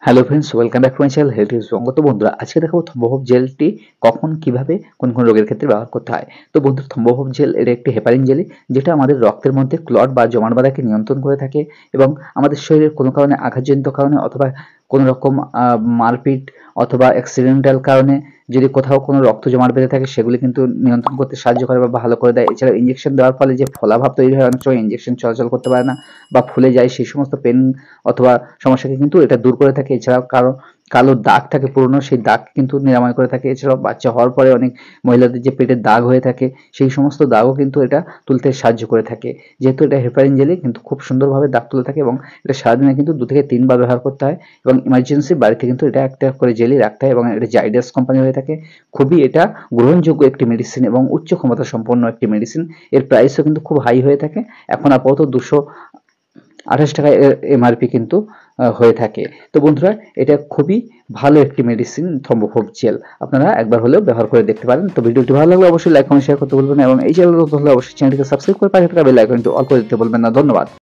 Hello friends, welcome back to my channel health is সঙ্গত। বন্ধুরা, আজকে দেখাবো থম্বহব জেলটি কখন, কিভাবে, কোন কোন রোগের ক্ষেত্রে ব্যবহার করতে হয়। তো বন্ধুরা, থম্বহব জেল এটা একটি হেপারিন জেলি, যেটা আমাদের রক্তের মধ্যে ক্লট বা জমাট বাঁধাকে নিয়ন্ত্রণ করে থাকে এবং আমাদের শরীরের কোনো কারণে আঘাতজনিত কারণে অথবা কোনো রকম মারপিট অথবা অ্যাক্সিডেন্টাল কারণে যদি কোথাও কোনো রক্ত জমাট বেঁধে থাকে, সেগুলি কিন্তু নিয়ন্ত্রণ করতে সাহায্য করে বা ভালো করে দেয়। এছাড়া ইঞ্জেকশন দেওয়ার ফলে যে ফোলাভাব তৈরি হয়, অনেক সময় ইঞ্জেকশন চলাচল করতে পারে না বা ফুলে যায়, সেই সমস্ত পেন অথবা সমস্যাকে কিন্তু এটা দূর করে থাকে। এছাড়াও কালো দাগ থাকে পুরনো, সেই দাগ কিন্তু নিরাময় করে থাকে। এছাড়াও বাচ্চা হওয়ার পরে অনেক মহিলাদের যে পেটের দাগ হয়ে থাকে, সেই সমস্ত দাগও কিন্তু এটা তুলতে সাহায্য করে থাকে। যেহেতু এটা হেপারিন জেলি, কিন্তু খুব সুন্দরভাবে দাগ তুলে থাকে এবং এটা সারাদিনে কিন্তু 2 থেকে 3 বার ব্যবহার করতে হয় এবং ইমার্জেন্সি বাড়িতে কিন্তু এটা একটা করে জেলি রাখতে হয় এবং এটা জাইডাস কোম্পানি হয়ে থাকে। খুবই এটা গ্রহণযোগ্য একটি মেডিসিন এবং উচ্চ ক্ষমতা সম্পন্ন একটি মেডিসিন। এর প্রাইসও কিন্তু খুব হাই হয়ে থাকে। এখন আপাতত 228 টাকায় এমআরপি কিন্তু হয়ে থাকে। তো বন্ধুরা, এটা খুবই ভালো একটি মেডিসিন থম্বহব জেল। আপনারা একবার হলেও ব্যবহার করে দেখতে পারেন। তো ভিডিওটি ভালো লাগলে অবশ্যই লাইক, কমেন্ট, শেয়ার করতে ভুলবেন না এবং এই চ্যানেলে নতুন হলে অবশ্যই চ্যানেলটিকে সাবস্ক্রাইব করে পাশে থাকা বেল আইকনটি অল করে দিতে ভুলবেন না। ধন্যবাদ।